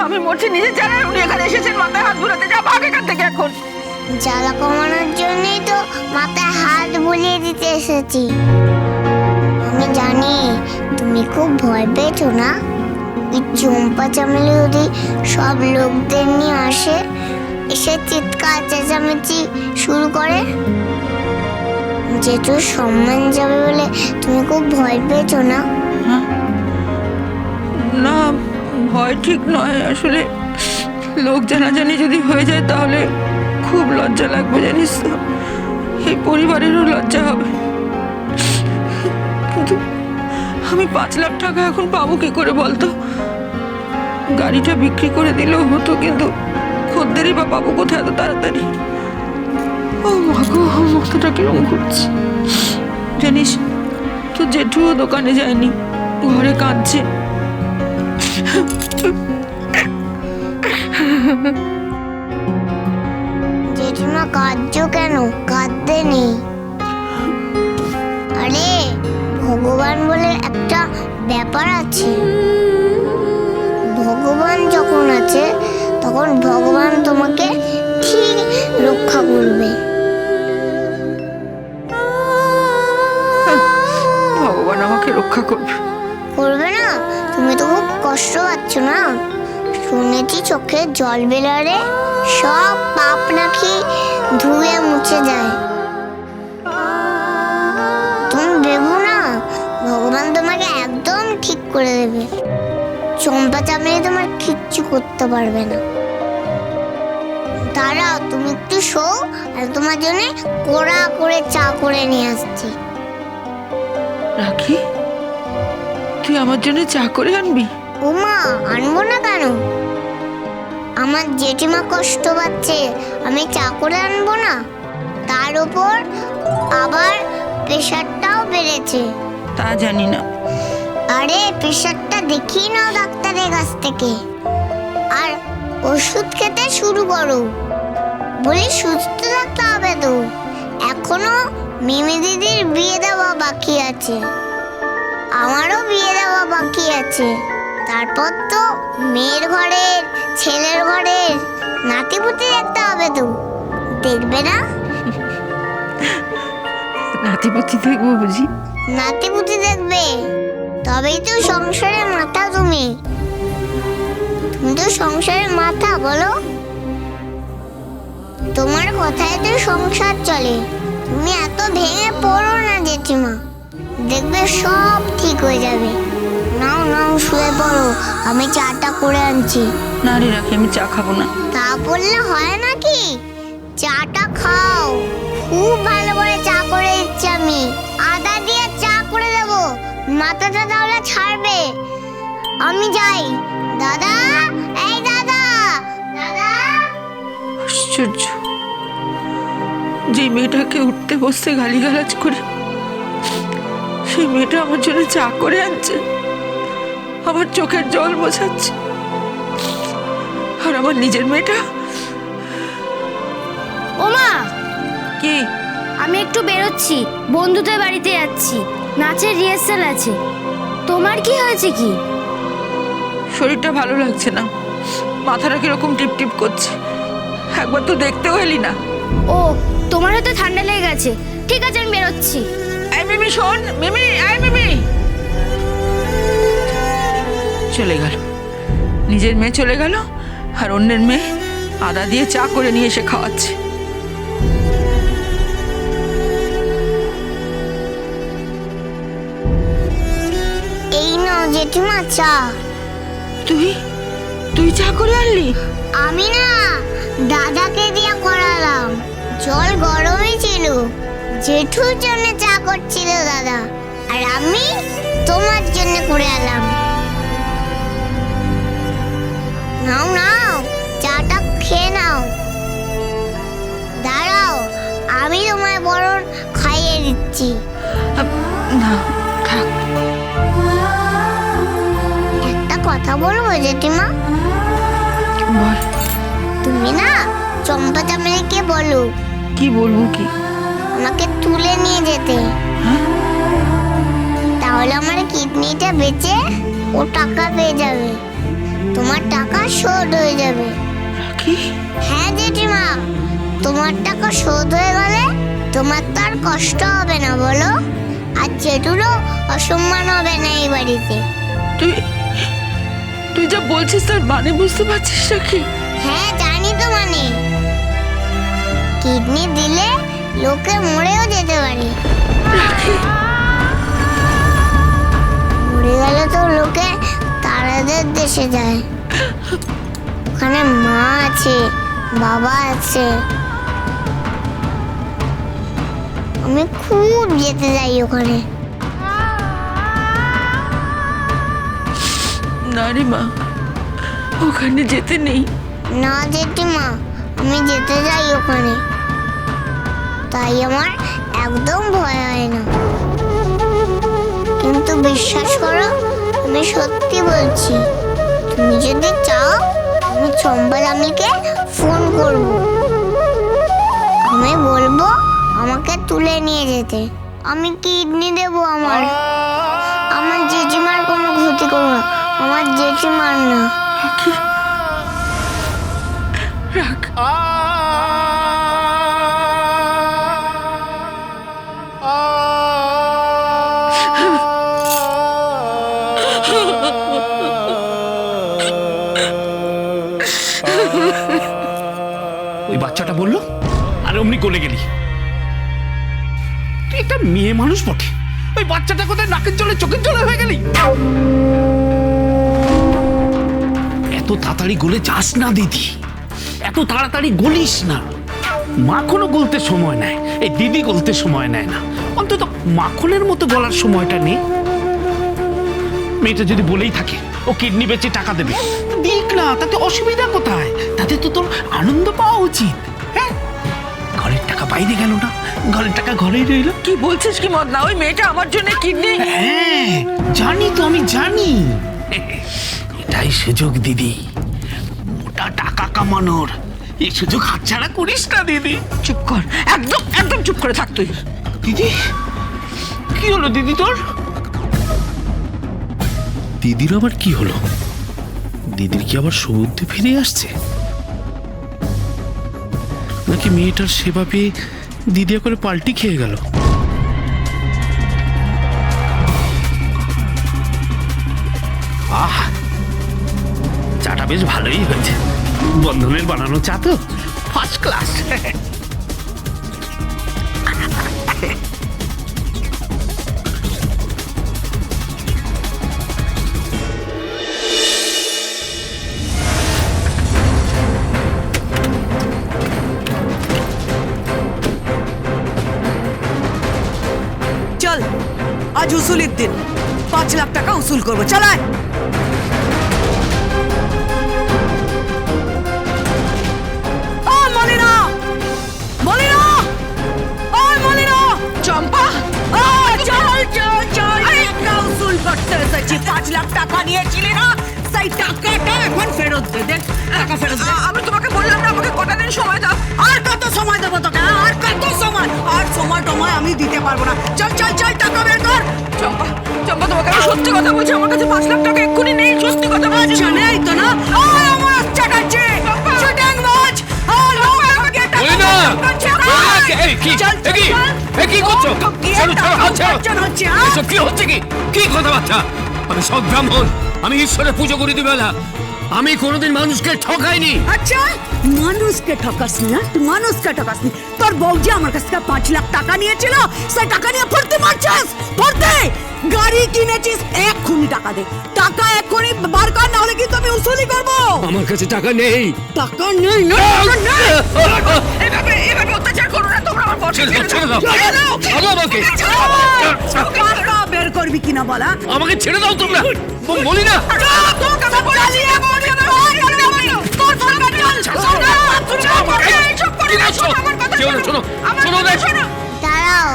আমি মরছি নিজে জানেন, উনি এখানে এসেছেন মাথায় হাত বুলাতে। যা ভাগ এখান থেকে এখন। জ্বালা কমানোর জন্যই তো মাথায় হাত বুলিয়ে দিতে এসেছি। আমি জানি তুমি খুব ভয় পেয়েছো না। ওই চম্পা চামেলি যদি সব লোকদের নিয়ে আসে, এসে চিৎকার চেঁচামেচি শুরু করে, যেটু সম্মান যাবে বলে তুমি খুব ভয় পেয়েছো না? না, ভয় ঠিক নয়। আসলে লোক জানাজানি যদি হয়ে যায় তাহলে খুব লজ্জা লাগবে, জানিস তো। এই পরিবারেরও লজ্জা হবে। কিন্তু আমি 5 লাখ টাকা এখন পাবো কি করে বলতো? গাড়িটা বিক্রি করে দিলেও হতো, কিন্তু খদ্দেরই বা পাবো কোথায় এত তাড়াতাড়ি? ও মা গো, মাথাটা কিরম ঘুরছে। জানিস তো, জেঠুও দোকানে যায়নি, ঘরে কাঁদছে। জেঠিমা কাঁদছো কেন? কাঁদতে নেই। আরে ভগবান বলে একটা ব্যাপার আছে। ভগবান যখন আছে তখন ভগবান তোমাকে ঠিক রক্ষা করবে। ভগবান আমাকে রক্ষা করবে? করবে না? তুমি তো খুব কষ্ট পাচ্ছ না। শুনেছি চোখে জল বেরারে সব পাপ নাকি ধুয়ে মুছে যায়। তুমি ভেবো না, ভগবান তোমাকে একদম ঠিক করে দেবে। চম্পা চামেলি তোমার কিচ্ছু করতে পারবে না। দাঁড়াও, তুমি একটু শো, আর তোমার জন্য কড়া করে চা করে নিয়ে আসছি। রাখি, তুই আমার জন্য চা করে আনবি? ওমা, আনবো না কেন? আমার জেঠিমা কষ্ট পাচ্ছে, আমি চা করে আনবো না? তার উপর আবার প্রেশারটাও বেড়েছে। তা জানি না। আরে প্রেশারটা দেখিয়ে নাও ডাক্তারের কাছ থেকে, আর ওষুধ খেতে শুরু করো। বলি সুস্থ থাকতে হবে তো। এখনো মিমি দিদির বিয়ে দেওয়া বাকি আছে, আমারও বিয়ে দেওয়া বাকি আছে। তারপর তো মেয়ের ঘরের, ছেলের ঘরের নাতিপুতি দেখতে হবে তো। দেখবে না? নাতিপুতি দেখবো বুঝি? নাতিপুতি দেখবে, তবেই তো সংসারের মাথা। তুমি তো সংসারের মাথা, বলো। তোমার কথায় তো সংসার চলে। তুমি এত ভেঙে পড়ো না জেঠিমা, দেখবে সব ঠিক হয়ে যাবে। নাও নাও, শুয়ে পড়ো, আমি চাটা করে আনছি। না রে রাখি, আমি চা খাবো না। তা বললে হয় নাকি? চাটা খাও, খুব ভালো করে চা করে দিচ্ছি আমি। আদা দিয়ে চা করে দেবো, মাথাটা তাহলে ছাড়বে। আমি যাই। দাদা, এই দাদা, দাদা। আশ্চর্য, যে মেয়েটাকে উঠতে বসতে গালিগালাজ করে, সেই মেয়েটা আমার জন্য চা করে আনছে, আমার চোখের জল মোছাচ্ছে। আর আমার নিজের মেয়েটা। ওমা, কি? আমি একটু বেরোচ্ছি, বন্ধুদের বাড়িতে যাচ্ছি, নাচের রিহার্সাল আছে। তোমার কি হয়েছে? কি শরীরটা ভালো লাগছে না, মাথাটা কিরকম টিপ টিপ করছে। একবার তো দেখতেও এলি না। ও, তোমার হয়তো ঠান্ডা লেগে গেছে। ঠিক আছে, আমি বেরোচ্ছি। এই মিমি শোন, মিমি, এই মিমি। চলে গেল, নিজের মেয়ে চলে গেল, আর অন্যের মেয়ে আদা দিয়ে চা করে নিয়ে এসে খাওয়াচ্ছে। এই নাও জেঠিমা চা। তুই চা করে আনলি? আমি না, দাদাকে দিয়ে করালাম। জল গরমই ছিল, জেঠুর জন্য চা করছিল দাদা, আর আমি তোমার জন্য করে এলাম। নাও নাও, চাটা খেয়ে নাও। দাঁড়াও, আমি তোমায় বরং খাইয়ে দিচ্ছি। না, থাক। একটা কথা বলবো জেঠিমা? বল। তুমি না চম্পা চামেলিকে বলো। কি বলবো? কি? আমাকে তুলে নিয়ে যেতে। হ্যাঁ? তাহলে আমার কিডনিটা বেচে ও টাকা পেয়ে যাবে। তোমার টাকা শোধ হয়ে যাবে। কি? হ্যাঁ জেঠিমা, তোমার টাকা শোধ হয়ে গেলে তোমার তো আর কষ্ট হবে না বলো, আর জেঠুরও অসম্মান হবে না এই বাড়িতে। তুই তুই যা বলছিস তার মানে বুঝতে পারছিস না কি? হ্যাঁ জানি তো, মানে কিডনি দিলে লোকে মরেও যেতে পারে। রাখি, মরে গেলে তো লোকে তারাদের দেশে যায়, ওখানে মা আছে, বাবা আছে। আমি খুব যেতে যাই ওখানে। না রে মা, ওখানে যেতে নেই। না জেঠিমা, আমি যেতে যাই ওখানে, তাই আমার একদম ভয় হয় না। কিন্তু বিশ্বাস করো, আমি সত্যি বলছি, তুমি যদি চাও আমি চম্পা দামিকে ফোন করব, আমি বলবো আমাকে তুলে নিয়ে যেতে। আমি কিডনি দেবো আমার জেঠিমার কোনো ক্ষতি করবো না, আমার জেঠিমার না। রাখি, রাখ। ওই বাচ্চাটা বললো আর অমনি গলে গেলি। তুই একটা মেয়ে মানুষ বটে, ওই বাচ্চাটা কোথায় নাকের জলে চোখের জলে হয়ে গেলি। এত তাড়াতাড়ি গলে যাস না দিদি, এত তাড়াতাড়ি গলিস না। মাখনও গলতে সময় নেয়, এই দিদি গলতে সময় নেয় না। অন্তত মাখনের মতো গলার সময়টা নেই। মেয়েটা যদি বলেই থাকে ও কিডনি বেচে টাকা দেবে, দিক না, তাতে অসুবিধা কোথায়? তাতে তো তোর আনন্দ পাওয়া উচিত। হ্যাঁ, ঘরের টাকা বাইরে গেল না, ঘরের টাকা ঘরেই রইল। কি বলছিস কি মদনা? ওই মেয়েটা আমার জন্য কিডনি? হ্যাঁ জানি তো, আমি জানি। এটাই সুযোগ দিদি, মোটা টাকা কামানোর। এই সুযোগ হাতছাড়া করিস না দিদি। চুপ কর, একদম একদম চুপ করে থাক তুই। দিদি, কি হলো দিদি তোর? দিদির আবার কি হলো? দিদির কি আবার সৌদ্যে ফিরে আসছে, নাকি মেয়েটার সেবা পেয়ে দিদি করে পাল্টি খেয়ে গেল? আহ, চাটা বেশ ভালোই হয়েছে। বন্ধনের বানানো চা তো ফার্স্ট ক্লাস। চল, আজ উসুলির দিন, 5 লাখ টাকা উসুল করবো। চালায় চম্পা, চল চল চল, টাকা উসুল করতে এসেছি। 5 লাখ টাকা নিয়েছিলি না, সেই টাকাটা এখন ফেরত দে। দেখ টাকা ফেরত দে। আমি তোমাকে বললাম না আমাকে কটা দিন সময় দাও। আর কত সময় দেবো তোকে? আর কত সময়? আর সময় টময় আমি দিতে পারবো না। চল চল চল, টাকা বের কর। চম্পা, চম্পা তোমাকে আমি সত্যি কথা বলছি, আমার কাছে 5 লাখ টাকা এক্ষুনি নেই। সত্যি কথা বলছি। আচ্ছা নেই তো না? আমার আচ্ছা কাছে চিটিং মাছ। কি কথাবার্তা? আমি সব ব্রাহ্মণ, আমি ঈশ্বরের পুজো করি দুবেলা। আমি কোনোদিন মানুষকে ঠকাইনি। আচ্ছা, মানুষকে ঠকাসনি না? তুই মানুষকে ঠকাসনি। তোর বউ যে আমার কাছ থেকে 5 লাখ টাকা নিয়েছিল, সেই টাকা নিয়ে ফুর্তি মারছিস। ফুর্তি গাড়ি কিনেছিস, এক্ষুনি টাকা দে। টাকা এক্ষুনি বার কর, না হলে কিন্তু আমি উসুলি করবো। আমার কাছে টাকা নেই। টাকা নেই না? টাকা নেই। এভাবে অত্যাচার করো না তোমরা আমার বর। ছেড়ে দাও, ছেড়ে দাও। ছাড়ো আমাকে। টাকা বের করবি কিনা বলা? আমাকে ছেড়ে দাও তোমরা। বলি না। দাঁড়াও,